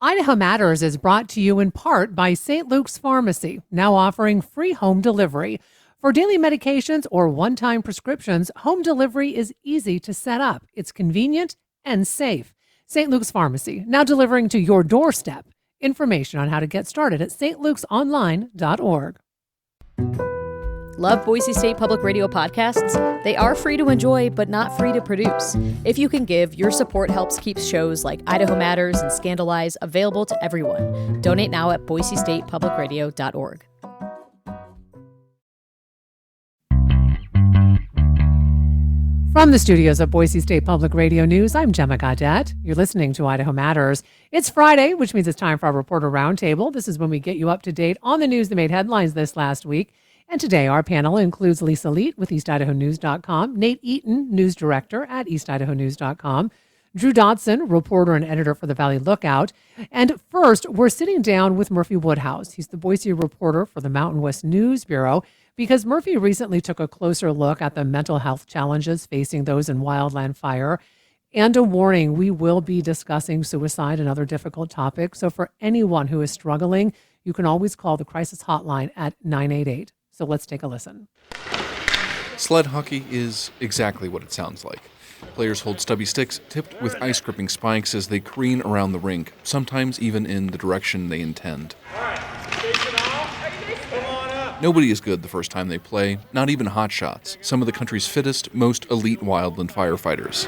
Idaho Matters is brought to you in part by St. Luke's Pharmacy, now offering free home delivery. For daily medications or one-time prescriptions, home delivery is easy to set up. It's convenient and safe. St. Luke's Pharmacy, now delivering to your doorstep. Information on how to get started at stlukesonline.org. Love Boise State Public Radio podcasts? They are free to enjoy, but not free to produce. If you can give, your support helps keep shows like Idaho Matters and Scandalize available to everyone. Donate now at boisestatepublicradio.org. From the studios of Boise State Public Radio News, I'm Gemma Gaudette. You're listening to Idaho Matters. It's Friday, which means it's time for our Reporter Roundtable. This is when we get you up to date on the news that made headlines this last week. And today, our panel includes Lisa Leet with EastIdahoNews.com, Nate Eaton, News Director at EastIdahoNews.com, Drew Dodson, reporter and editor for the Valley Lookout. And first, we're sitting down with Murphy Woodhouse. He's the Boise reporter for the Mountain West News Bureau, because Murphy recently took a closer look at the mental health challenges facing those in wildland fire. And a warning, we will be discussing suicide and other difficult topics. So for anyone who is struggling, you can always call the crisis hotline at 988. So let's take a listen. Sled hockey is exactly what it sounds like. Players hold stubby sticks tipped with ice-gripping spikes as they careen around the rink, sometimes even in the direction they intend. Nobody is good the first time they play, not even hotshots, some of the country's fittest, most elite wildland firefighters.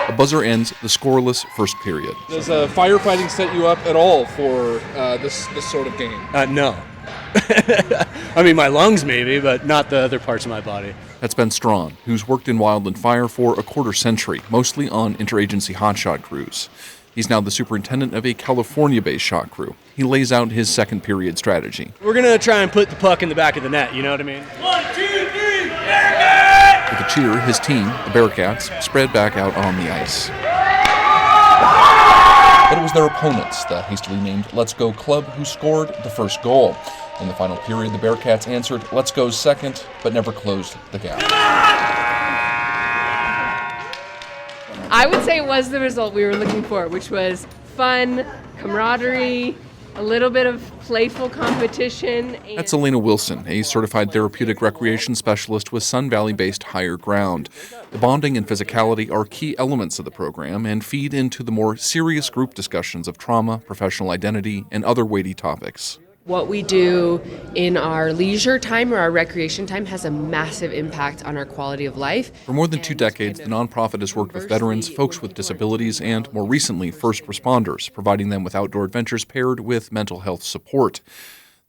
A buzzer ends the scoreless first period. Does firefighting set you up at all for this sort of game? No. I mean, my lungs maybe, but not the other parts of my body. That's Ben Strawn, who's worked in wildland fire for a quarter century, mostly on interagency hotshot crews. He's now the superintendent of a California-based shot crew. He lays out his second period strategy. We're going to try and put the puck in the back of the net, you know what I mean? 1, 2, 3, Bearcats! With a cheer, his team, the Bearcats, spread back out on the ice. But it was their opponents, the hastily named Let's Go Club, who scored the first goal. In the final period, the Bearcats answered Let's Go's second, but never closed the gap. I would say it was the result we were looking for, which was fun, camaraderie, a little bit of playful competition. That's Elena Wilson, a certified therapeutic recreation specialist with Sun Valley-based Higher Ground. The bonding and physicality are key elements of the program and feed into the more serious group discussions of trauma, professional identity, and other weighty topics. What we do in our leisure time or our recreation time has a massive impact on our quality of life. For more than 2 decades, the nonprofit has worked with veterans, folks with disabilities, and more recently, first responders, providing them with outdoor adventures paired with mental health support.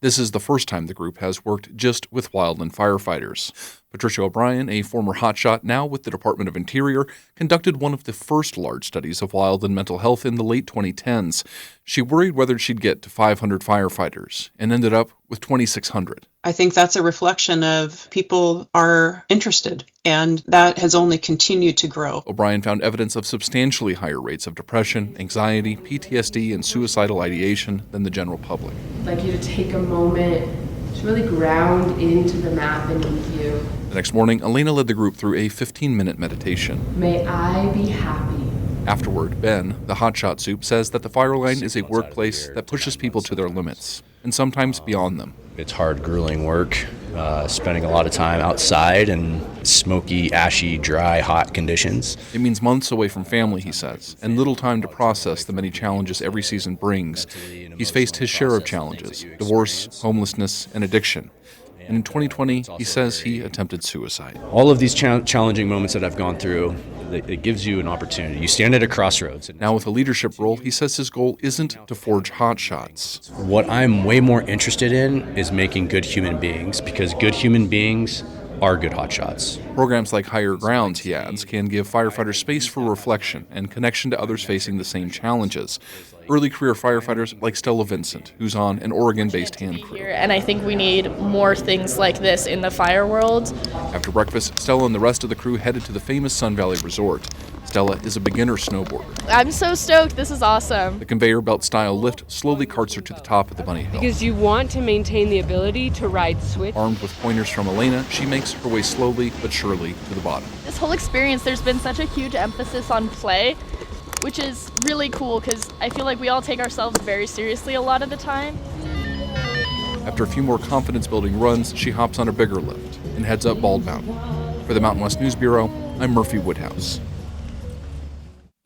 This is the first time the group has worked just with wildland firefighters. Patricia O'Brien, a former hotshot now with the Department of Interior, conducted one of the first large studies of wildland mental health in the late 2010s. She worried whether she'd get to 500 firefighters and ended up with 2,600. I think that's a reflection of people are interested, and that has only continued to grow. O'Brien found evidence of substantially higher rates of depression, anxiety, PTSD, and suicidal ideation than the general public. I'd like you to take a moment to really ground into the map beneath you. The next morning, Elena led the group through a 15-minute meditation. May I be happy. Afterward, Ben, the hotshot soup, says that the fire line is a workplace that pushes people to their limits, and sometimes beyond them. It's hard, grueling work, spending a lot of time outside in smoky, ashy, dry, hot conditions. It means months away from family, he says, and little time to process the many challenges every season brings. He's faced his share of challenges: divorce, homelessness, and addiction. And in 2020, he says he attempted suicide. All of these challenging moments that I've gone through, it gives you an opportunity. You stand at a crossroads. Now with a leadership role, he says his goal isn't to forge hotshots. What I'm way more interested in is making good human beings, because good human beings are good hotshots. Programs like Higher Grounds, he adds, can give firefighters space for reflection and connection to others facing the same challenges. Early career firefighters like Stella Vincent, who's on an Oregon-based hand crew. And I think we need more things like this in the fire world. After breakfast, Stella and the rest of the crew headed to the famous Sun Valley Resort. Stella is a beginner snowboarder. I'm so stoked. This is awesome. The conveyor belt style lift slowly carts her to the top of the bunny hill. Because you want to maintain the ability to ride switch. Armed with pointers from Elena, she makes her way slowly but surely to the bottom. This whole experience, there's been such a huge emphasis on play. which is really cool because I feel like we all take ourselves very seriously a lot of the time. After a few more confidence-building runs, she hops on a bigger lift and heads up Bald Mountain. For the Mountain West News Bureau, I'm Murphy Woodhouse.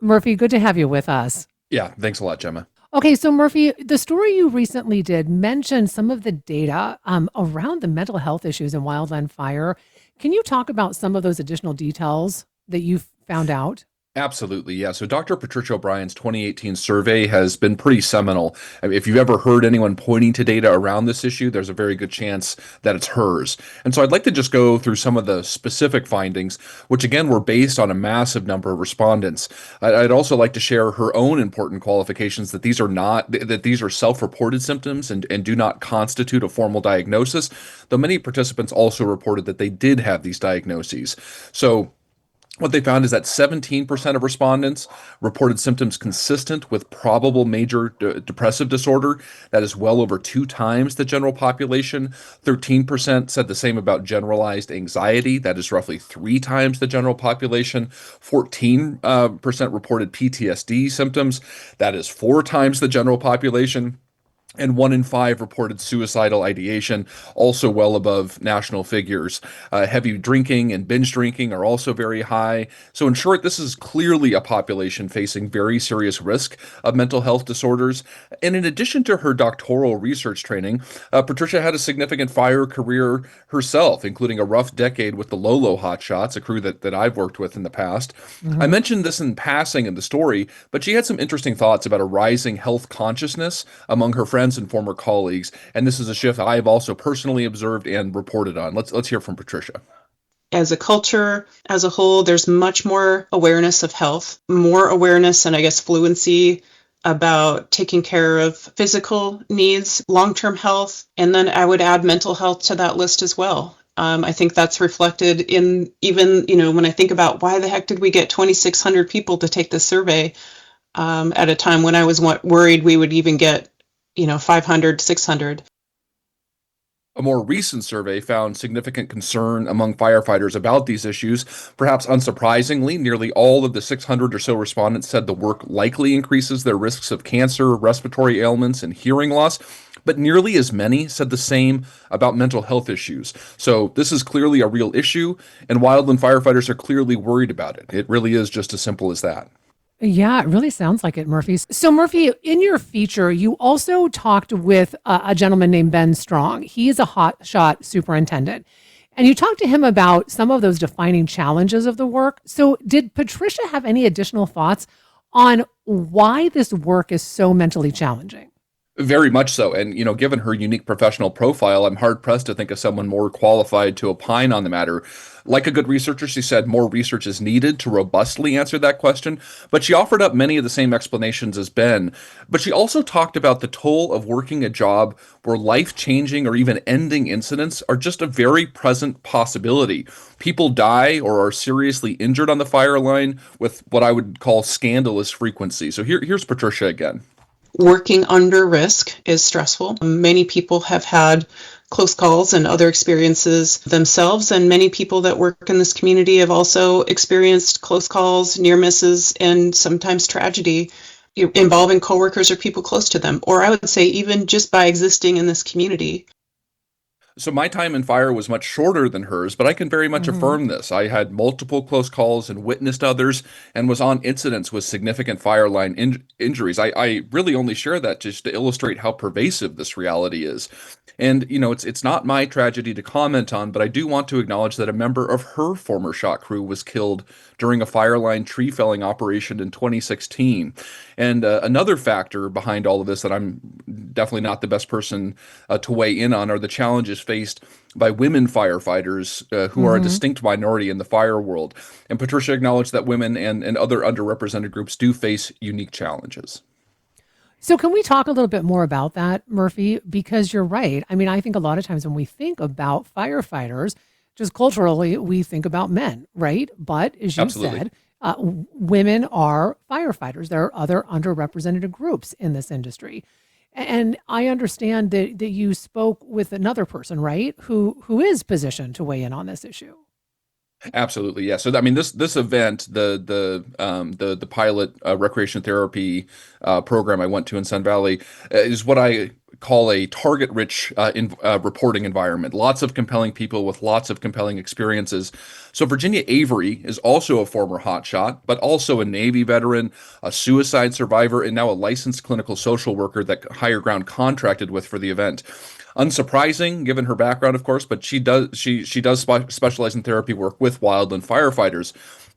Murphy, good to have you with us. Yeah, thanks a lot, Gemma. Okay, so Murphy, the story you recently did mentioned some of the data around the mental health issues in wildland fire. Can you talk about some of those additional details that you found out? Absolutely, yeah. So Dr. Patricia O'Brien's 2018 survey has been pretty seminal. I mean, if you've ever heard anyone pointing to data around this issue, there's a very good chance that it's hers. And so I'd like to just go through some of the specific findings, which again were based on a massive number of respondents. I'd also like to share her own important qualifications that these are self-reported symptoms and do not constitute a formal diagnosis, though many participants also reported that they did have these diagnoses. So what they found is that 17% of respondents reported symptoms consistent with probable major depressive disorder. That is well over 2 times the general population. 13% said the same about generalized anxiety. That is roughly 3 times the general population. 14% reported PTSD symptoms. That is 4 times the general population. And 1 in 5 reported suicidal ideation, also well above national figures. Heavy drinking and binge drinking are also very high. So in short, this is clearly a population facing very serious risk of mental health disorders. And in addition to her doctoral research training, Patricia had a significant fire career herself, including a rough decade with the Lolo Hotshots, a crew that I've worked with in the past. Mm-hmm. I mentioned this in passing in the story, but she had some interesting thoughts about a rising health consciousness among her friends and former colleagues, and this is a shift I've also personally observed and reported on. Let's hear from Patricia. As a culture, as a whole, there's much more awareness of health, more awareness and I guess fluency about taking care of physical needs, long-term health, and then I would add mental health to that list as well. I think that's reflected in even, when I think about why the heck did we get 2,600 people to take this survey at a time when I was worried we would even get 500, 600. A more recent survey found significant concern among firefighters about these issues. Perhaps unsurprisingly, nearly all of the 600 or so respondents said the work likely increases their risks of cancer, respiratory ailments, and hearing loss. But nearly as many said the same about mental health issues. So this is clearly a real issue, and wildland firefighters are clearly worried about it. It really is just as simple as that. Yeah, it really sounds like it, Murphy. So, Murphy, in your feature, you also talked with a gentleman named Ben Strong. He is a hotshot superintendent. And you talked to him about some of those defining challenges of the work. So, did Patricia have any additional thoughts on why this work is so mentally challenging? Very much so. And, given her unique professional profile, I'm hard pressed to think of someone more qualified to opine on the matter. Like a good researcher, she said more research is needed to robustly answer that question, but she offered up many of the same explanations as Ben. But she also talked about the toll of working a job where life-changing or even ending incidents are just a very present possibility. People die or are seriously injured on the fire line with what I would call scandalous frequency. So here's Patricia again. Working under risk is stressful. Many people have had close calls and other experiences themselves, and many people that work in this community have also experienced close calls, near misses, and sometimes tragedy involving coworkers or people close to them, or I would say even just by existing in this community. So my time in fire was much shorter than hers, but I can very much affirm this. I had multiple close calls and witnessed others and was on incidents with significant fire line injuries. I really only share that just to illustrate how pervasive this reality is. And, it's not my tragedy to comment on, but I do want to acknowledge that a member of her former shot crew was killed during a fire line tree felling operation in 2016. And another factor behind all of this that I'm definitely not the best person to weigh in on are the challenges faced by women firefighters who are a distinct minority in the fire world. And Patricia acknowledged that women and other underrepresented groups do face unique challenges. So can we talk a little bit more about that, Murphy? Because you're right. I mean, I think a lot of times when we think about firefighters, just culturally, we think about men, right? But as you Absolutely. said, women are firefighters. There are other underrepresented groups in this industry. And I understand that you spoke with another person, right, who is positioned to weigh in on this issue. Absolutely, yeah. So I mean, this event, the pilot recreation therapy program I went to in Sun Valley, is what I call a target-rich reporting environment. Lots of compelling people with lots of compelling experiences. So Virginia Avery is also a former hotshot, but also a Navy veteran, a suicide survivor, and now a licensed clinical social worker that Higher Ground contracted with for the event. Unsurprising, given her background, of course, but she does specialize in therapy work with wildland firefighters.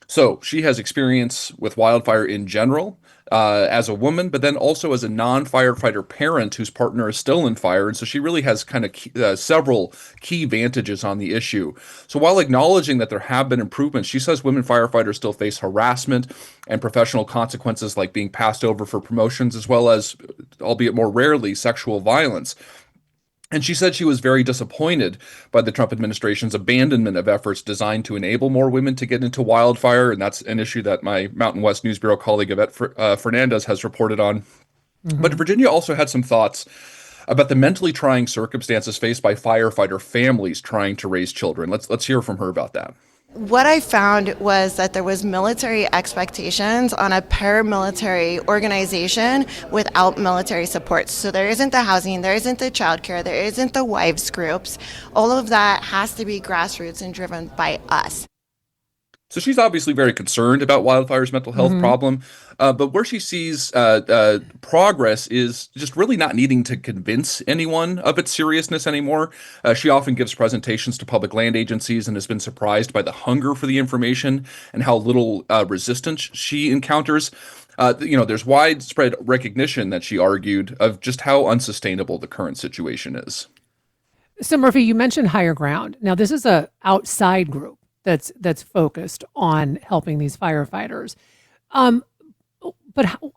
So she has experience with wildfire in general, as a woman, but then also as a non-firefighter parent whose partner is still in fire, and so she really has kind of several key vantages on the issue. So while acknowledging that there have been improvements, she says women firefighters still face harassment and professional consequences like being passed over for promotions, as well as, albeit more rarely, sexual violence. And she said she was very disappointed by the Trump administration's abandonment of efforts designed to enable more women to get into wildfire. And that's an issue that my Mountain West News Bureau colleague Yvette Fernandez has reported on. But Virginia also had some thoughts about the mentally trying circumstances faced by firefighter families trying to raise children. Let's hear from her about that. What I found was that there was military expectations on a paramilitary organization without military support. So there isn't the housing, there isn't the childcare, there isn't the wives groups. All of that has to be grassroots and driven by us. So she's obviously very concerned about wildfire's mental health problem, but where she sees progress is just really not needing to convince anyone of its seriousness anymore. She often gives presentations to public land agencies and has been surprised by the hunger for the information and how little resistance she encounters. There's widespread recognition that she argued of just how unsustainable the current situation is. So Murphy, you mentioned Higher Ground. Now this is a outside group that's focused on helping these firefighters.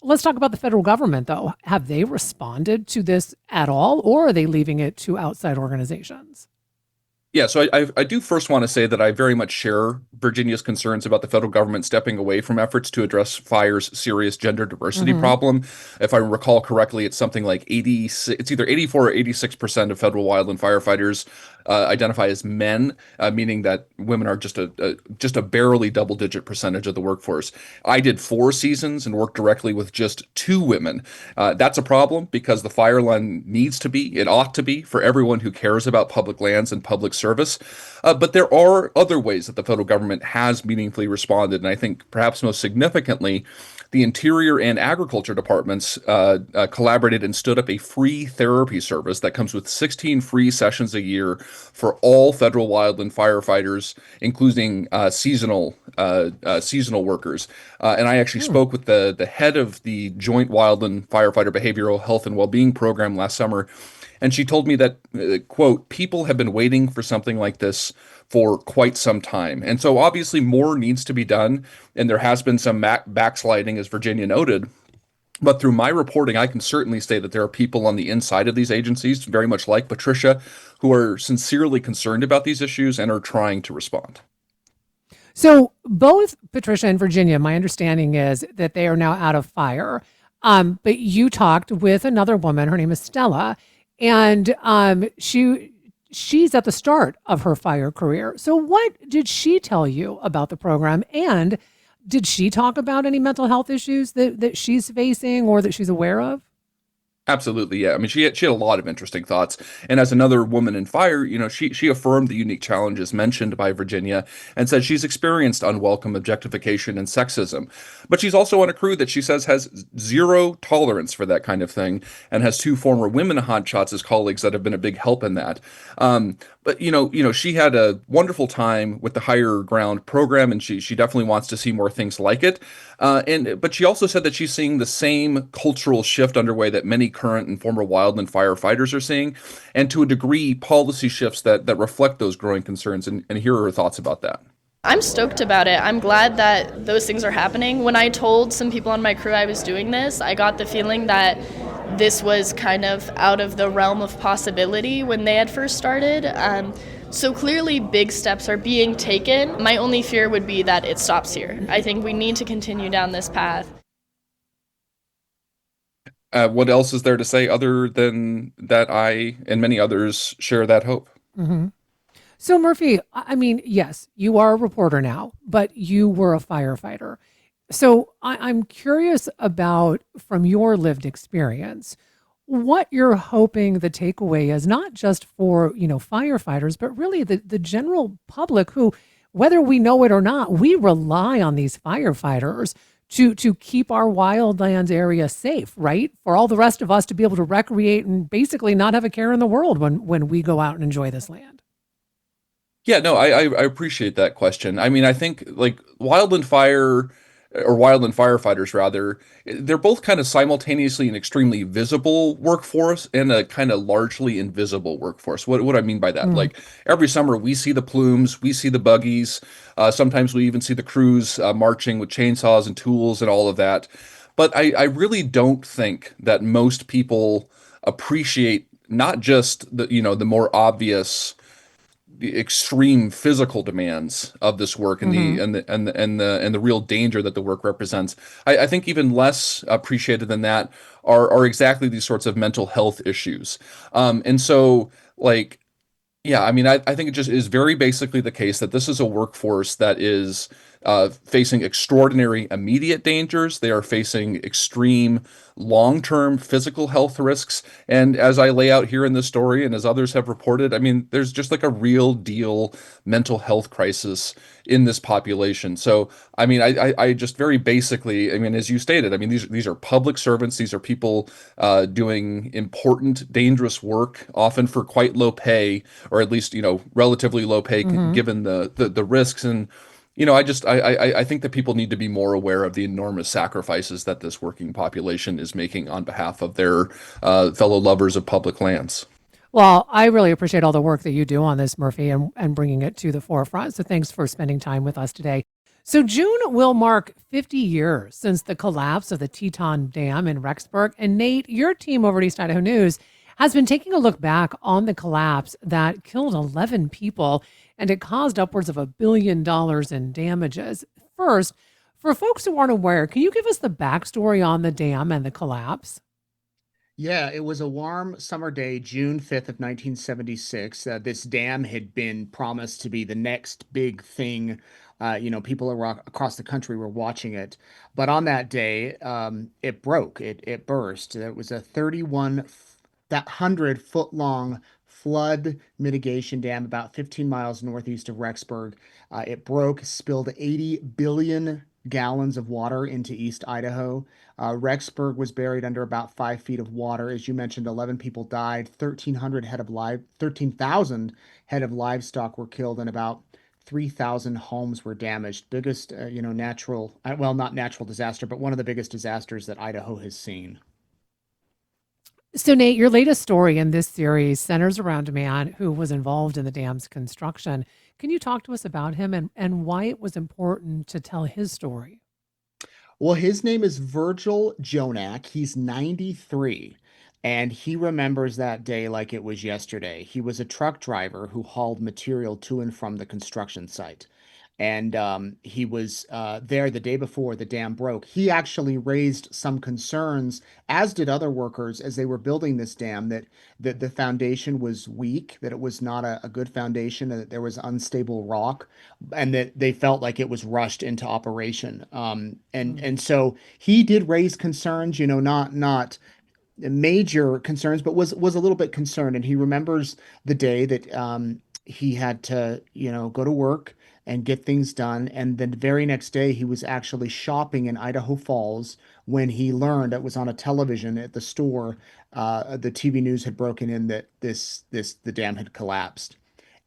Let's talk about the federal government, though. Have they responded to this at all, or are they leaving it to outside organizations? Yeah, so I do first want to say that I very much share Virginia's concerns about the federal government stepping away from efforts to address fire's serious gender diversity problem. If I recall correctly, it's something like it's either 84 or 86% of federal wildland firefighters identify as men, meaning that women are just a barely double-digit percentage of the workforce. I did 4 seasons and worked directly with just 2 women. That's a problem because the fire line it ought to be for everyone who cares about public lands and public service. But there are other ways that the federal government has meaningfully responded, and I think perhaps most significantly, the Interior and Agriculture departments collaborated and stood up a free therapy service that comes with 16 free sessions a year for all federal wildland firefighters, including seasonal workers. And I actually spoke with the head of the Joint Wildland Firefighter Behavioral Health and Wellbeing Program last summer, and she told me that, quote, people have been waiting for something like this for quite some time. And so obviously more needs to be done, and there has been some backsliding, as Virginia noted. But through my reporting, I can certainly say that there are people on the inside of these agencies, very much like Patricia, who are sincerely concerned about these issues and are trying to respond. So both Patricia and Virginia, my understanding is that they are now out of fire. But you talked with another woman, her name is Stella, and she's at the start of her fire career. So what did she tell you about the program? And did she talk about any mental health issues that she's facing or that she's aware of? Absolutely, yeah. I mean, she had a lot of interesting thoughts. And as another woman in fire, she affirmed the unique challenges mentioned by Virginia and said she's experienced unwelcome objectification and sexism. But she's also on a crew that she says has zero tolerance for that kind of thing and has 2 former women hotshots as colleagues that have been a big help in that. But she had a wonderful time with the Higher Ground program, and she definitely wants to see more things like it. But she also said that she's seeing the same cultural shift underway that many current and former wildland firefighters are seeing, and to a degree, policy shifts that reflect those growing concerns. And here are her thoughts about that. I'm stoked about it. I'm glad that those things are happening. When I told some people on my crew I was doing this, I got the feeling that this was kind of out of the realm of possibility when they had first started. So clearly big steps are being taken. My only fear would be that it stops here. I think we need to continue down this path. What else is there to say other than that I and many others share that hope? Mm-hmm. So, Murphy, I mean, yes, you are a reporter now, but you were a firefighter. So, I'm curious about, from your lived experience, what you're hoping the takeaway is, not just for, firefighters, but really the general public who, whether we know it or not, we rely on these firefighters to keep our wildlands area safe, right? For all the rest of us to be able to recreate and basically not have a care in the world when we go out and enjoy this land. Yeah, no, I appreciate that question. I mean, I think like wildland fire or wildland firefighters rather, they're both kind of simultaneously an extremely visible workforce and a kind of largely invisible workforce. What do I mean by that? Mm. Like every summer we see the plumes, we see the buggies, sometimes we even see the crews marching with chainsaws and tools and all of that. But I really don't think that most people appreciate not just the more obvious the extreme physical demands of this work and Mm-hmm. the real danger that the work represents. I think even less appreciated than that are exactly these sorts of mental health issues. And so like yeah, I mean, I think it just is very basically the case that this is a workforce that is facing extraordinary immediate dangers. They are facing extreme long-term physical health risks. And as I lay out here in this story, and as others have reported, I mean, there's just like a real deal mental health crisis in this population. So, I mean, I just very basically, I mean, as you stated, I mean, these are public servants. These are people doing important, dangerous work, often for quite low pay, or at least relatively low pay Mm-hmm. given the risks. And I think that people need to be more aware of the enormous sacrifices that this working population is making on behalf of their fellow lovers of public lands. Well, I really appreciate all the work that you do on this, Murphy, and bringing it to the forefront. So thanks for spending time with us today. So June will mark 50 years since the collapse of the Teton Dam in Rexburg. And Nate, your team over at East Idaho News has been taking a look back on the collapse that killed 11 people and it caused upwards of $1 billion in damages. First, for folks who aren't aware, can you give us the backstory on the dam and the collapse? Yeah, it was a warm summer day, June 5th of 1976. This dam had been promised to be the next big thing. People across the country were watching it. But on that day, it broke. It burst. It was a 3,100 foot long flood mitigation dam about 15 miles northeast of Rexburg. It broke, spilled 80 billion gallons of water into East Idaho. Rexburg was buried under about 5 feet of water. As you mentioned, 11 people died, 13,000 head of livestock were killed, and about 3,000 homes were damaged. Biggest, natural, well, not natural disaster, but one of the biggest disasters that Idaho has seen. So, Nate, your latest story in this series centers around a man who was involved in the dam's construction. Can you talk to us about him and why it was important to tell his story? Well, his name is Virgil Jonak. He's 93, and he remembers that day like it was yesterday. He was a truck driver who hauled material to and from the construction site. And he was there the day before the dam broke. He actually raised some concerns, as did other workers, as they were building this dam, that the foundation was weak, that it was not a good foundation, and that there was unstable rock, and that they felt like it was rushed into operation. And so he did raise concerns, not major concerns, but was a little bit concerned. And he remembers the day that he had to, go to work and get things done. And then the very next day, he was actually shopping in Idaho Falls when he learned, it was on a television at the store, the TV news had broken in that the dam had collapsed.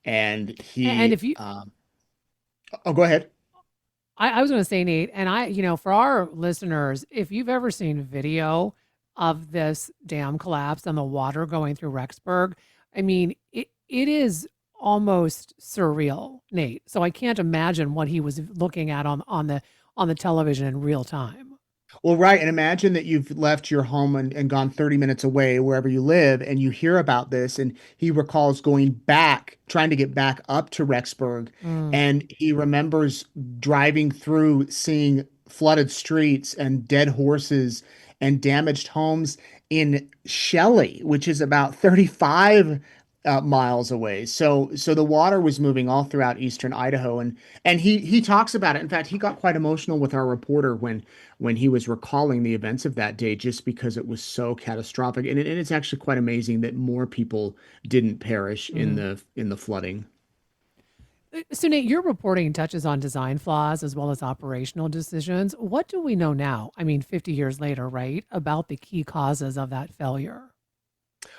And And he, if you, oh, go ahead. I was going to say, Nate, and for our listeners, if you've ever seen video of this dam collapse and the water going through Rexburg, I mean, it is almost surreal, Nate. So I can't imagine what he was looking at on the television in real time. Well, right. And imagine that you've left your home and gone 30 minutes away, wherever you live, and you hear about this. And he recalls going back, trying to get back up to Rexburg. Mm. And he remembers driving through, seeing flooded streets and dead horses and damaged homes in Shelley, which is about 35 miles away. So the water was moving all throughout eastern Idaho, and he talks about it. In fact, he got quite emotional with our reporter when he was recalling the events of that day, just because it was so catastrophic. And it's actually quite amazing that more people didn't perish in Mhm. the flooding. So, Nate, your reporting touches on design flaws as well as operational decisions. What do we know now? I mean, 50 years later, right, about the key causes of that failure?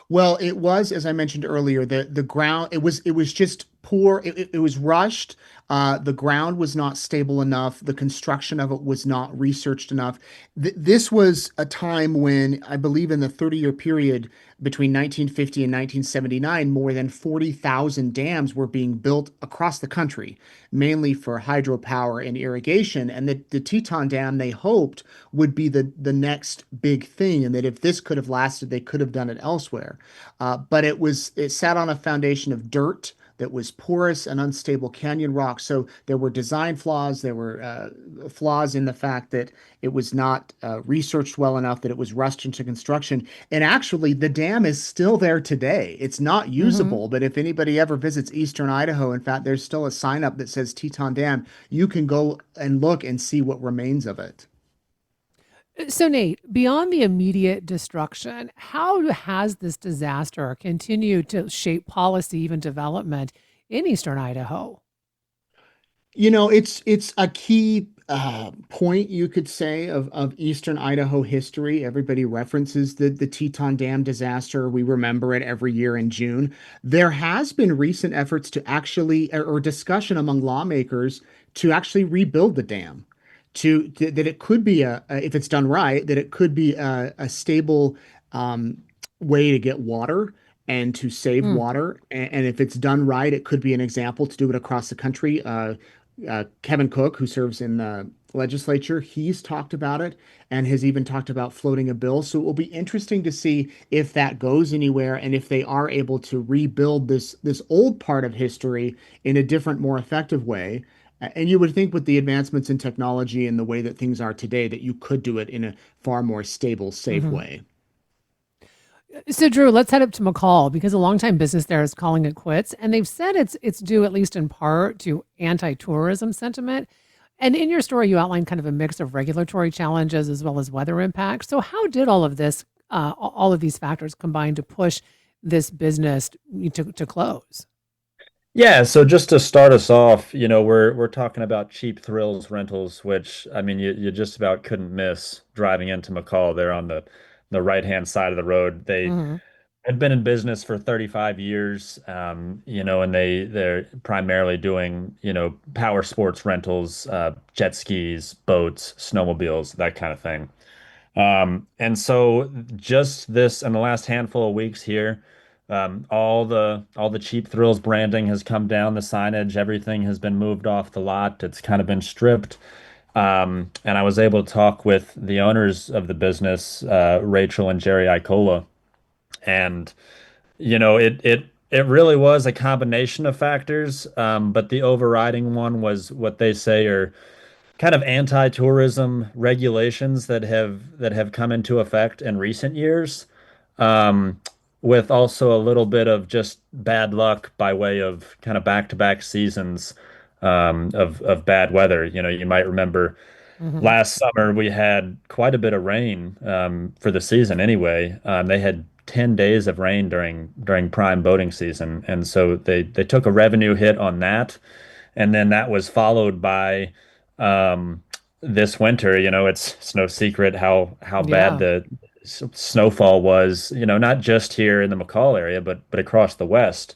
Well, it was, as I mentioned earlier, the ground, it was just poor. It was rushed. The ground was not stable enough. The construction of it was not researched enough. This was a time when, I believe, in the 30-year period between 1950 and 1979, more than 40,000 dams were being built across the country, mainly for hydropower and irrigation. And the Teton Dam, they hoped, would be the next big thing, and that if this could have lasted, they could have done it elsewhere. But it sat on a foundation of dirt that was porous and unstable canyon rock. So there were design flaws. There were flaws in the fact that it was not researched well enough, that it was rushed into construction. And actually, the dam is still there today. It's not Hmm. usable, but if anybody ever visits eastern Idaho, in fact, there's still a sign up that says Teton Dam. You can go and look and see what remains of it. So, Nate, beyond the immediate destruction, how has this disaster continued to shape policy, even development in eastern Idaho? It's a key point, you could say, of Eastern Idaho history. Everybody references the Teton Dam disaster. We remember it every year in June. There has been recent efforts to actually, or discussion among lawmakers to actually rebuild the dam. That it could be if it's done right, that it could be a stable way to get water and to save Mm. water. And if it's done right, it could be an example to do it across the country. Kevin Cook, who serves in the legislature, he's talked about it and has even talked about floating a bill. So it will be interesting to see if that goes anywhere and if they are able to rebuild this old part of history in a different, more effective way. And you would think with the advancements in technology and the way that things are today, that you could do it in a far more stable, safe Hmm. way. So, Drew, let's head up to McCall because a longtime business there is calling it quits, and they've said it's due at least in part to anti-tourism sentiment. And in your story, you outlined kind of a mix of regulatory challenges as well as weather impacts. So, how did all of this, all of these factors combine to push this business to close? Yeah, so just to start us off, we're talking about cheap thrills rentals, which I mean you just about couldn't miss driving into McCall. They're on the right-hand side of the road. They Hmm. had been in business for 35 years, and they're primarily doing, power sports rentals, jet skis, boats, snowmobiles, that kind of thing. And so just this in the last handful of weeks here, all the cheap thrills branding has come down, the signage, everything has been moved off the lot. It's kind of been stripped. And I was able to talk with the owners of the business, Rachel and Jerry Icola, and it really was a combination of factors. But the overriding one was what they say are kind of anti-tourism regulations that have come into effect in recent years, um, with also a little bit of just bad luck by way of kind of back-to-back seasons, of bad weather. You might remember Hmm. last summer we had quite a bit of rain, for the season anyway. They had 10 days of rain during prime boating season, and so they took a revenue hit on that, and then that was followed by, um, this winter. It's no secret how bad Yeah. the snowfall was. Not just here in the McCall area, but across the West.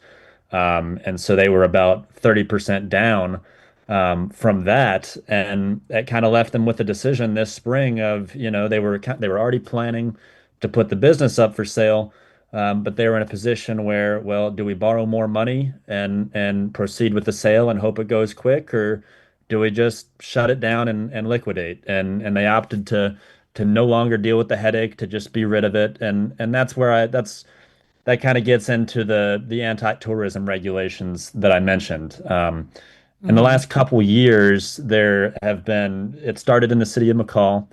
And so they were about 30% down, from that, and that kind of left them with a decision this spring of, they were already planning to put the business up for sale. But they were in a position where, well, do we borrow more money and proceed with the sale and hope it goes quick, or do we just shut it down and liquidate? And they opted to no longer deal with the headache, to just be rid of it. And that kind of gets into the anti-tourism regulations that I mentioned. In the Hmm. last couple years, it started in the city of McCall,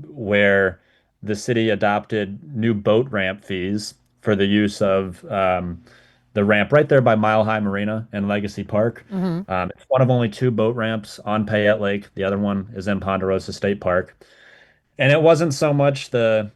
where the city adopted new boat ramp fees for the use of, the ramp right there by Mile High Marina and Legacy Park. Hmm. It's one of only two boat ramps on Payette Lake. The other one is in Ponderosa State Park. And it wasn't so much the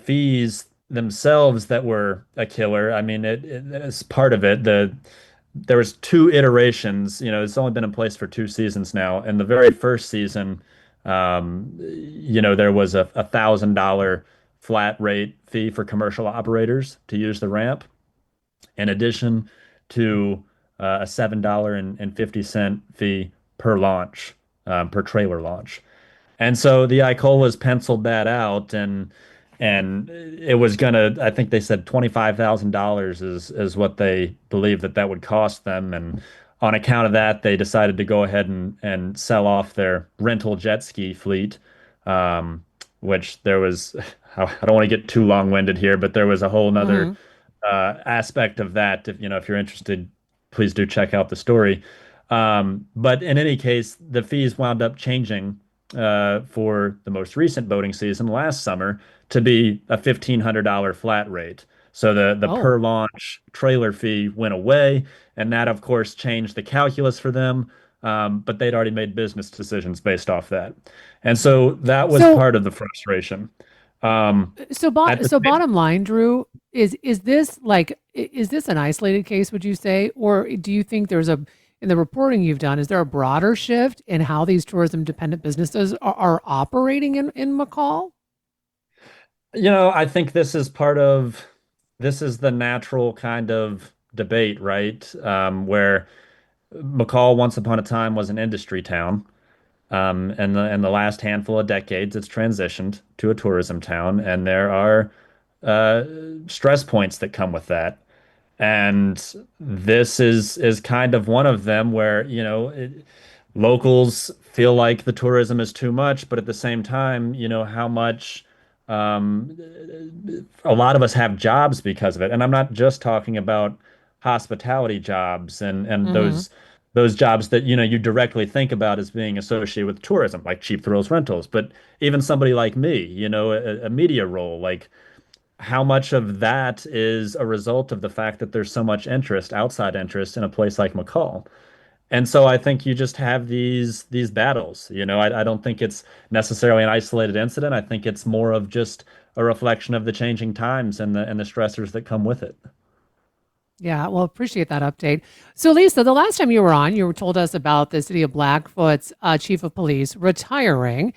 fees themselves that were a killer. I mean, it's part of it. There was two iterations. It's only been in place for two seasons now. And the very first season, there was a $1,000 flat rate fee for commercial operators to use the ramp, in addition to a $7.50 fee per launch, per trailer launch. And so the Icolas penciled that out, and it was gonna, I think they said $25,000 is what they believed that would cost them. And on account of that, they decided to go ahead and sell off their rental jet ski fleet, which there was, I don't want to get too long-winded here, but there was a whole nother Hmm. aspect of that. If you're interested, please do check out the story. But in any case, the fees wound up changing for the most recent boating season last summer to be a $1,500 flat rate. So the Oh. per launch trailer fee went away, and that of course changed the calculus for them. But they'd already made business decisions based off that, and so that was So part of the frustration. Um, at the so same bottom line, Drew, is this is this an isolated case, would you say? Or do you think there's in the reporting you've done, is there a broader shift in how these tourism dependent businesses are operating in McCall? I think this is the natural kind of debate, right? Where McCall once upon a time was an industry town. And in the last handful of decades, it's transitioned to a tourism town, and there are uh, stress points that come with that. And this is kind of one of them where, locals feel like the tourism is too much, but at the same time, how much um, a lot of us have jobs because of it. And I'm not just talking about hospitality jobs and Hmm. those jobs that, you directly think about as being associated with tourism, like Cheap Thrills Rentals, but even somebody like me, a media role, like how much of that is a result of the fact that there's so much interest, outside interest in a place like McCall. And so I think you just have these battles. I don't think it's necessarily an isolated incident. I think it's more of just a reflection of the changing times and the stressors that come with it. Yeah, well, appreciate that update. So, Lisa, the last time you were on, you told us about the city of Blackfoot's chief of police retiring.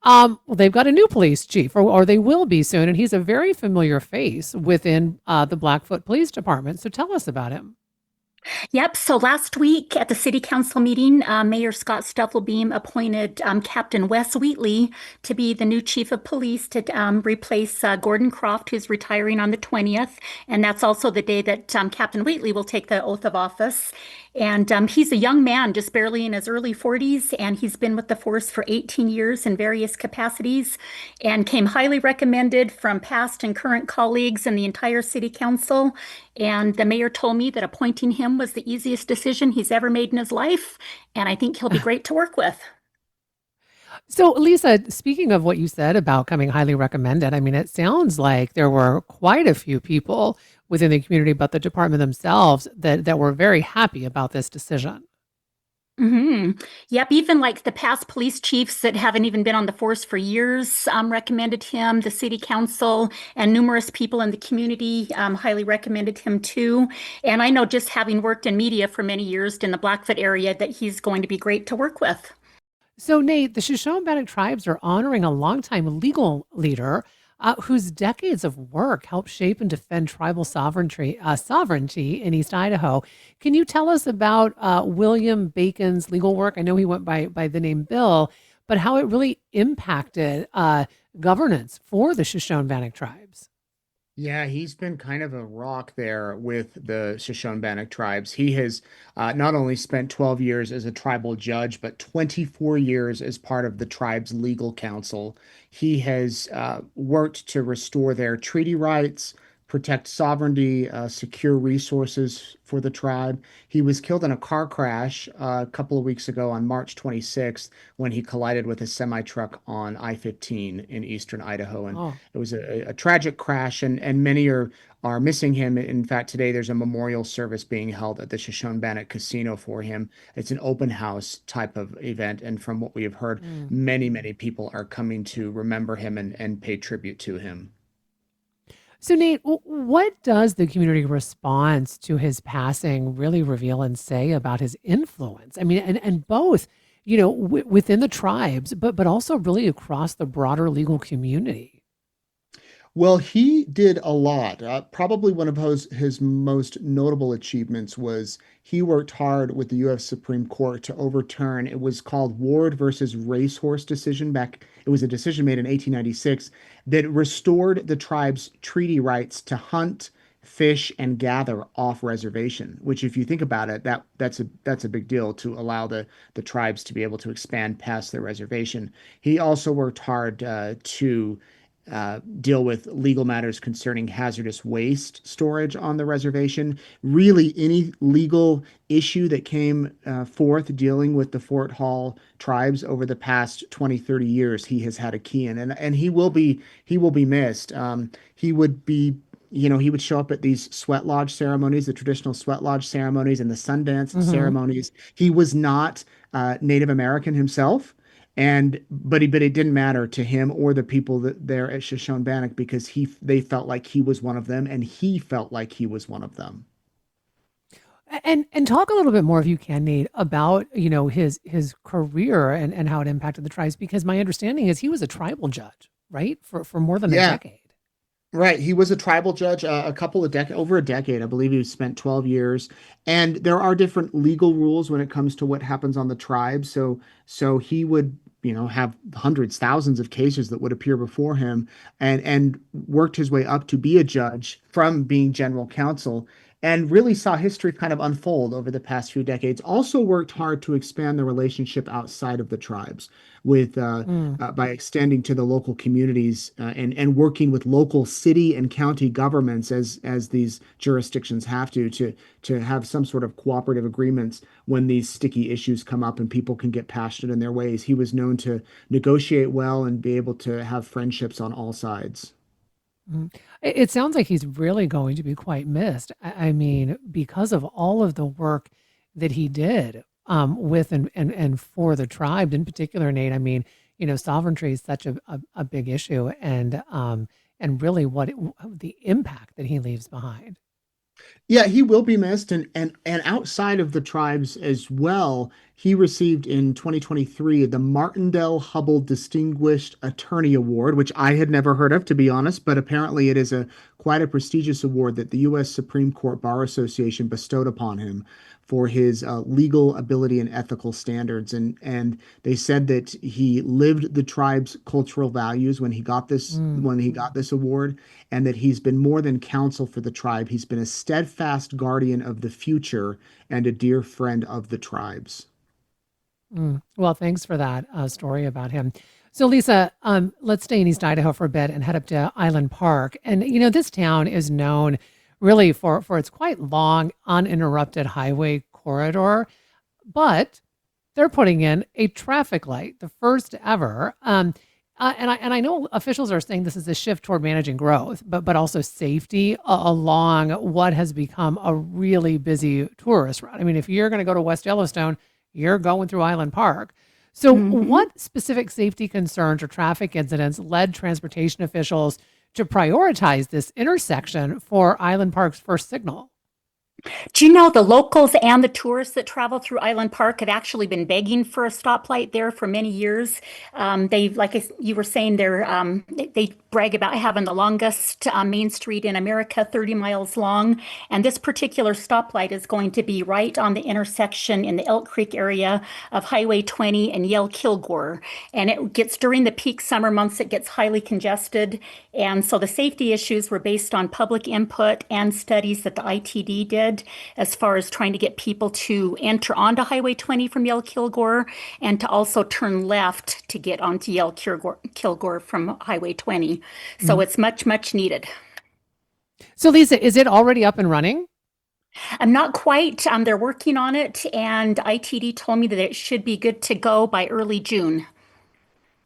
Well, they've got a new police chief, or they will be soon, and he's a very familiar face within the Blackfoot Police Department. So, tell us about him. Yep. So last week at the city council meeting, Mayor Scott Stufflebeam appointed Captain Wes Wheatley to be the new chief of police to replace Gordon Croft, who's retiring on the 20th. And that's also the day that Captain Wheatley will take the oath of office. And he's a young man, just barely in his early 40s, and he's been with the force for 18 years in various capacities and came highly recommended from past and current colleagues and the entire city council. And the mayor told me that appointing him was the easiest decision he's ever made in his life. And I think he'll be great to work with. So, Lisa, speaking of what you said about coming highly recommended, I mean, it sounds like there were quite a few people within the community, but the department themselves that were very happy about this decision. Yep. Even like the past police chiefs that haven't even been on the force for years recommended him. The city council and numerous people in the community highly recommended him too. And I know just having worked in media for many years in the Blackfoot area that he's going to be great to work with. So, Nate, the Shoshone-Bannock tribes are honoring a longtime legal leader whose decades of work helped shape and defend tribal sovereignty in East Idaho. Can you tell us about William Bacon's legal work? I know he went by the name Bill, but how it really impacted governance for the Shoshone-Bannock tribes. Yeah, he's been kind of a rock there with the Shoshone-Bannock tribes. He has not only spent 12 years as a tribal judge, but 24 years as part of the tribe's legal council. He has worked to restore their treaty rights, protect sovereignty, secure resources for the tribe. He was killed in a car crash a couple of weeks ago on March 26th when he collided with a semi-truck on I-15 in eastern Idaho. And Oh. it was a tragic crash, and many are missing him. In fact, today there's a memorial service being held at the Shoshone-Bannock Casino for him. It's an open house type of event, and from what we have heard, many people are coming to remember him and pay tribute to him. So, Nate, what does the community response to his passing really reveal and say about his influence? I mean, and both, within the tribes, but also really across the broader legal community. Well, he did a lot. Probably one of his most notable achievements was he worked hard with the U.S. Supreme Court to overturn, it was called Ward versus Racehorse decision back. It was a decision made in 1896 that restored the tribe's treaty rights to hunt, fish, and gather off reservation, which if you think about it, that's a big deal to allow the tribes to be able to expand past their reservation. He also worked hard to deal with legal matters concerning hazardous waste storage on the reservation. Really, any legal issue that came forth dealing with the Fort Hall tribes over the past 20, 30 years, he has had a key in, and he will be missed. He would be he would show up at these sweat lodge ceremonies, the traditional sweat lodge ceremonies and the Sundance ceremonies. He was not Native American himself. But it didn't matter to him or the people there at Shoshone-Bannock because they felt like he was one of them, and he felt like he was one of them. And talk a little bit more, if you can, Nate, about his career and how it impacted the tribes, because my understanding is he was a tribal judge, right, for more than a decade. Right. He was a tribal judge over a decade. I believe he spent 12 years. And there are different legal rules when it comes to what happens on the tribe. So he would, have hundreds, thousands of cases that would appear before him and worked his way up to be a judge from being general counsel and really saw history kind of unfold over the past few decades. Also worked hard to expand the relationship outside of the tribes with by extending to the local communities and working with local city and county governments as these jurisdictions have to have some sort of cooperative agreements when these sticky issues come up and people can get passionate in their ways. He was known to negotiate well and be able to have friendships on all sides. It sounds like he's really going to be quite missed. I mean, because of all of the work that he did with and for the tribe in particular, Nate. I mean, sovereignty is such a big issue, and really the impact that he leaves behind. Yeah, he will be missed, and outside of the tribes as well, he received in 2023 the Martindale Hubbell Distinguished Attorney Award, which I had never heard of, to be honest, but apparently it is quite a prestigious award that the U.S. Supreme Court Bar Association bestowed upon him for his legal ability and ethical standards. And they said that he lived the tribe's cultural values when he got this award, and that he's been more than counsel for the tribe. He's been a steadfast guardian of the future and a dear friend of the tribes. Well, thanks for that story about him. So, Lisa, let's stay in East Idaho for a bit and head up to Island Park. And, this town is known really for its quite long, uninterrupted highway corridor, but they're putting in a traffic light, the first ever. And I know officials are saying this is a shift toward managing growth, but also safety along what has become a really busy tourist route. I mean, if you're going to go to West Yellowstone, you're going through Island Park. So what specific safety concerns or traffic incidents led transportation officials to prioritize this intersection for Island Park's first signal? Do you know the locals and the tourists that travel through Island Park have actually been begging for a stoplight there for many years? Like you were saying, they brag about having the longest main street in America, 30 miles long. And this particular stoplight is going to be right on the intersection in the Elk Creek area of Highway 20 and Yale Kilgore. And it gets during the peak summer months, it gets highly congested. And so the safety issues were based on public input and studies that the ITD did as far as trying to get people to enter onto Highway 20 from Yale Kilgore and to also turn left to get onto Yale Kilgore from Highway 20. So it's much, much needed. So, Lisa, is it already up and running? I'm not quite. They're working on it, and ITD told me that it should be good to go by early June.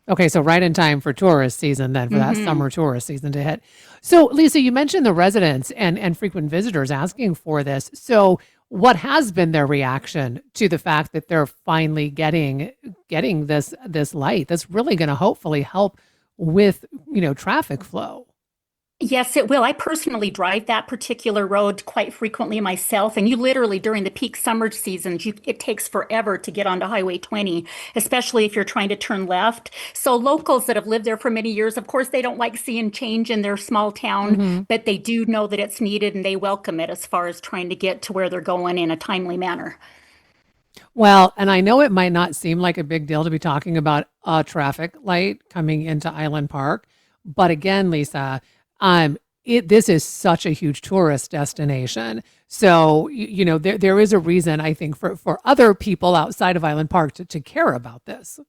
Okay, so right in time for tourist season, then for that Mm-hmm. summer tourist season to hit. So, Lisa, you mentioned the residents and frequent visitors asking for this. So, what has been their reaction to the fact that they're finally getting this light that's really going to hopefully help with traffic flow? Yes, it will. I personally drive that particular road quite frequently myself, and you literally during the peak summer seasons, it takes forever to get onto Highway 20, especially if you're trying to turn left. So locals that have lived there for many years, of course, they don't like seeing change in their small town, Mm-hmm. but they do know that it's needed and they welcome it as far as trying to get to where they're going in a timely manner. Well, and I know it might not seem like a big deal to be talking about a traffic light coming into Island Park, but again, Lisa, this is such a huge tourist destination. So, there is a reason I think for other people outside of Island Park to care about this.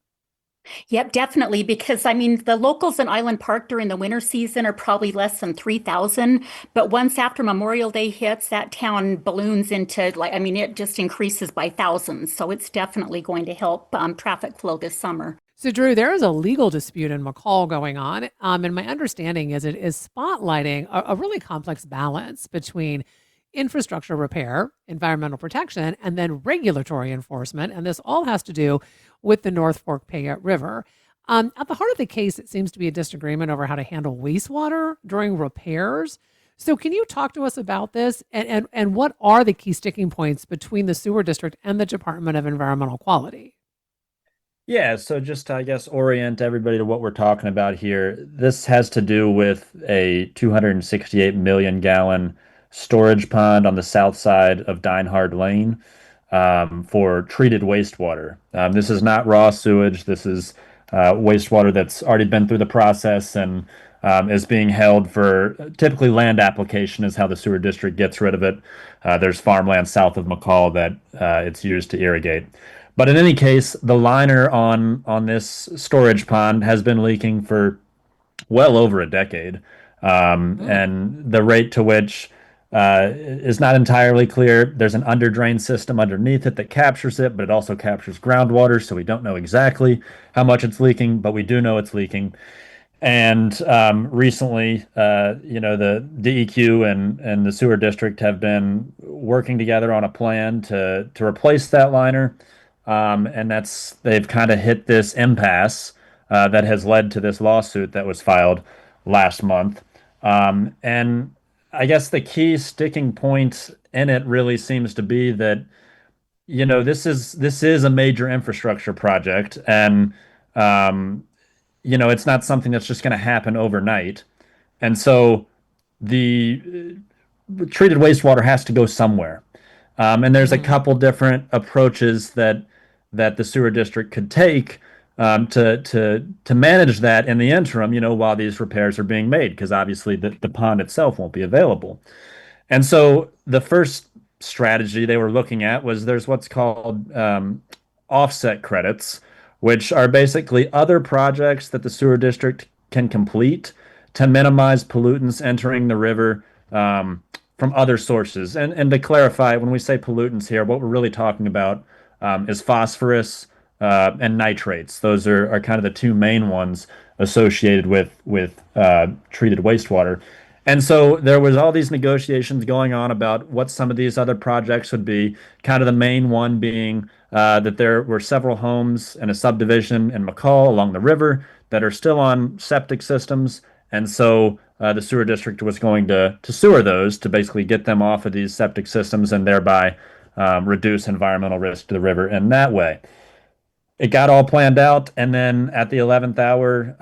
Yep, definitely. Because I mean, the locals in Island Park during the winter season are probably less than 3,000. But once after Memorial Day hits, that town balloons into like, I mean, it just increases by thousands. So it's definitely going to help traffic flow this summer. So, Drew, there is a legal dispute in McCall going on. And my understanding is it is spotlighting a really complex balance between infrastructure repair, environmental protection, and then regulatory enforcement. And this all has to do with the North Fork Payette River. At the heart of the case, it seems to be a disagreement over how to handle wastewater during repairs. So, can you talk to us about this? And what are the key sticking points between the sewer district and the Department of Environmental Quality? Yeah, so just to, I guess, orient everybody to what we're talking about here. This has to do with a 268 million gallon storage pond on the south side of Dinehard Lane for treated wastewater. This is not raw sewage. This is wastewater that's already been through the process and is being held for typically land application, is how the sewer district gets rid of it. There's farmland south of McCall that it's used to irrigate. But in any case, the liner on this storage pond has been leaking for well over a decade, and the rate to which is not entirely clear. There's an underdrain system underneath it that captures it, but it also captures groundwater, so we don't know exactly how much it's leaking, but we do know it's leaking. And recently, the DEQ and the sewer district have been working together on a plan to replace that liner. And they've kind of hit this impasse that has led to this lawsuit that was filed last month. And I guess the key sticking point in it really seems to be that, this is a major infrastructure project, and it's not something that's just going to happen overnight. And so the treated wastewater has to go somewhere. And there's a couple different approaches that the sewer district could take to manage that in the interim, while these repairs are being made, because obviously the pond itself won't be available. And so the first strategy they were looking at was there's what's called offset credits, which are basically other projects that the sewer district can complete to minimize pollutants entering the river from other sources. And to clarify, when we say pollutants here, what we're really talking about is phosphorus and nitrates. Those are kind of the two main ones associated with treated wastewater. And so there was all these negotiations going on about what some of these other projects would be. Kind of the main one being that there were several homes and a subdivision in McCall along the river that are still on septic systems. And so the sewer district was going to sewer those to basically get them off of these septic systems and thereby reduce environmental risk to the river in that way. It got all planned out, and then at the 11th hour,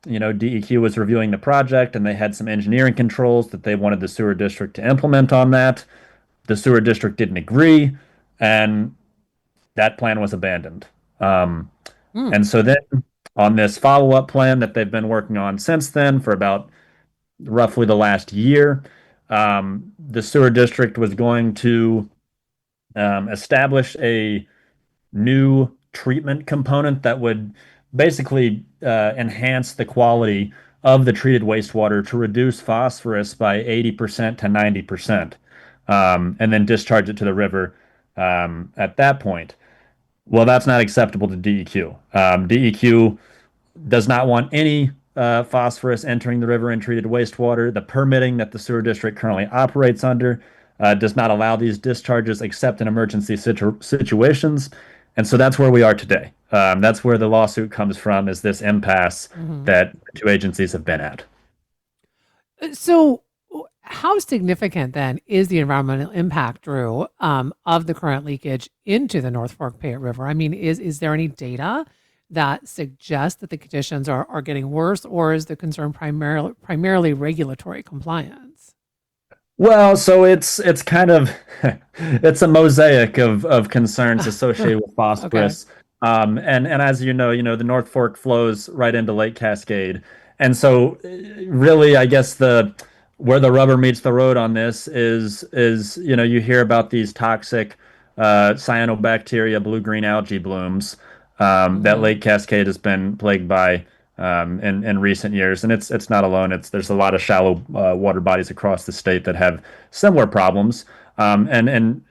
DEQ was reviewing the project, and they had some engineering controls that they wanted the sewer district to implement on that. The sewer district didn't agree, and that plan was abandoned. And so then on this follow-up plan that they've been working on since then for about roughly the last year, the sewer district was going to establish a new treatment component that would basically enhance the quality of the treated wastewater to reduce phosphorus by 80% to 90%, and then discharge it to the river at that point. Well, that's not acceptable to DEQ. DEQ does not want any phosphorus entering the river in treated wastewater. The permitting that the sewer district currently operates under does not allow these discharges except in emergency situations. And so that's where we are today. That's where the lawsuit comes from, is this impasse that the two agencies have been at. So, how significant then is the environmental impact, Drew, of the current leakage into the North Fork Payette River? I mean, is there any data that suggests that the conditions are getting worse, or is the concern primarily regulatory compliance? Well, so it's kind of it's a mosaic of concerns associated with phosphorus. And as you know, the North Fork flows right into Lake Cascade. And so really, I guess where the rubber meets the road on this is you hear about these toxic cyanobacteria blue-green algae blooms that Lake Cascade has been plagued by in recent years, and it's not alone. There's a lot of shallow water bodies across the state that have similar problems, and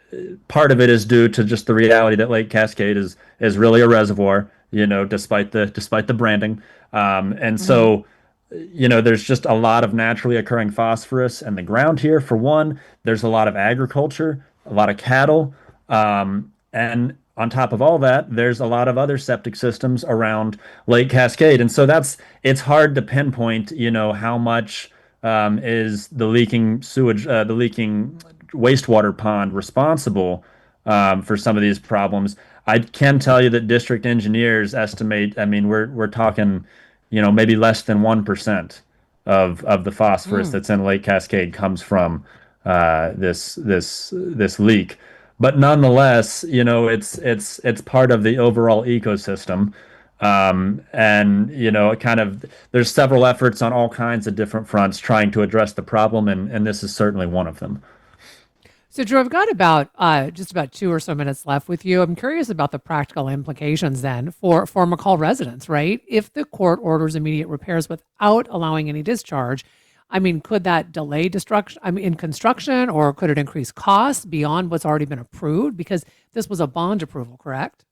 part of it is due to just the reality that Lake Cascade is really a reservoir, despite the branding, and so there's just a lot of naturally occurring phosphorus in the ground here. For one, there's a lot of agriculture, a lot of cattle, and on top of all that, there's a lot of other septic systems around Lake Cascade. And so it's hard to pinpoint, how much is the leaking sewage, the leaking wastewater pond responsible for some of these problems. I can tell you that district engineers estimate, I mean, we're talking, maybe less than 1% of the phosphorus that's in Lake Cascade comes from this leak. But nonetheless, it's part of the overall ecosystem. And there's several efforts on all kinds of different fronts trying to address the problem, and this is certainly one of them. So, Drew, I've got about just about 2 or so minutes left with you. I'm curious about the practical implications then for McCall residents, right? If the court orders immediate repairs without allowing any discharge, I mean, could that delay in construction, or could it increase costs beyond what's already been approved? Because this was a bond approval, correct?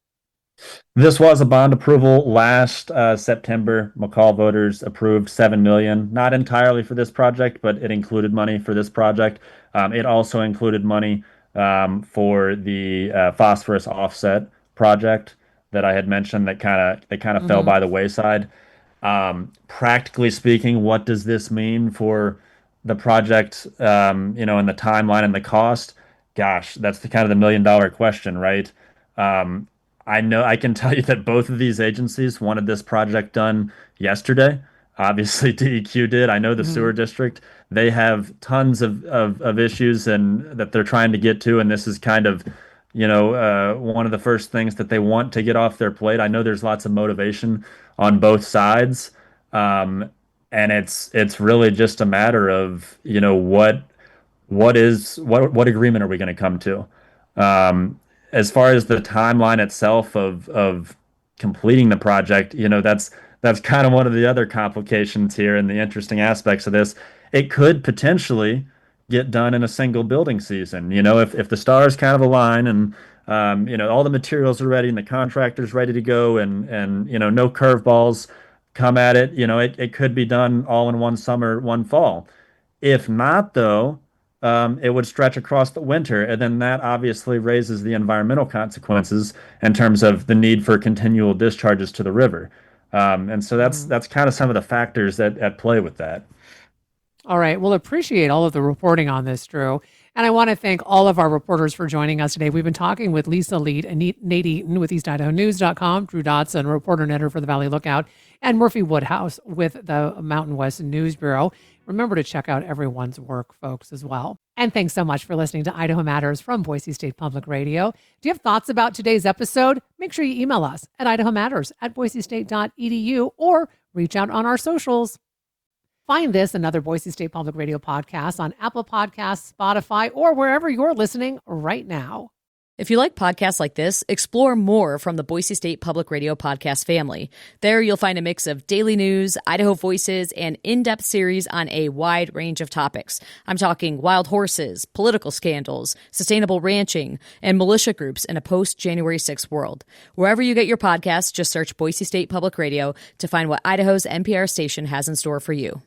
This was a bond approval last September. McCall voters approved $7 million, not entirely for this project, but it included money for this project. It also included money for the phosphorus offset project that I had mentioned that kind of fell by the wayside. Practically speaking, what does this mean for the project, and the timeline and the cost? Gosh, that's the kind of the $1 million question, right? I know I can tell you that both of these agencies wanted this project done yesterday. Obviously, DEQ did. I know the sewer district, they have tons of issues and that they're trying to get to, and this is kind of one of the first things that they want to get off their plate. I know there's lots of motivation on both sides, and it's really just a matter of what agreement are we going to come to. As far as the timeline itself of completing the project, that's kind of one of the other complications here and the interesting aspects of this. It could potentially get done in a single building season. If the stars kind of align and all the materials are ready and the contractor's ready to go and no curveballs come at it, it could be done all in one summer, one fall. If not, though, it would stretch across the winter, and then that obviously raises the environmental consequences in terms of the need for continual discharges to the river. And so that's kind of some of the factors at play with that. All right. We'll appreciate all of the reporting on this, Drew. And I want to thank all of our reporters for joining us today. We've been talking with Lisa Lead and Nate Eaton with EastIdahoNews.com, Drew Dotson, reporter and editor for the Valley Lookout, and Murphy Woodhouse with the Mountain West News Bureau. Remember to check out everyone's work, folks, as well. And thanks so much for listening to Idaho Matters from Boise State Public Radio. Do you have thoughts about today's episode? Make sure you email us at idahomatters@boisestate.edu or reach out on our socials. Find this and other Boise State Public Radio podcasts on Apple Podcasts, Spotify, or wherever you're listening right now. If you like podcasts like this, explore more from the Boise State Public Radio podcast family. There you'll find a mix of daily news, Idaho Voices, and in-depth series on a wide range of topics. I'm talking wild horses, political scandals, sustainable ranching, and militia groups in a post-January 6th world. Wherever you get your podcasts, just search Boise State Public Radio to find what Idaho's NPR station has in store for you.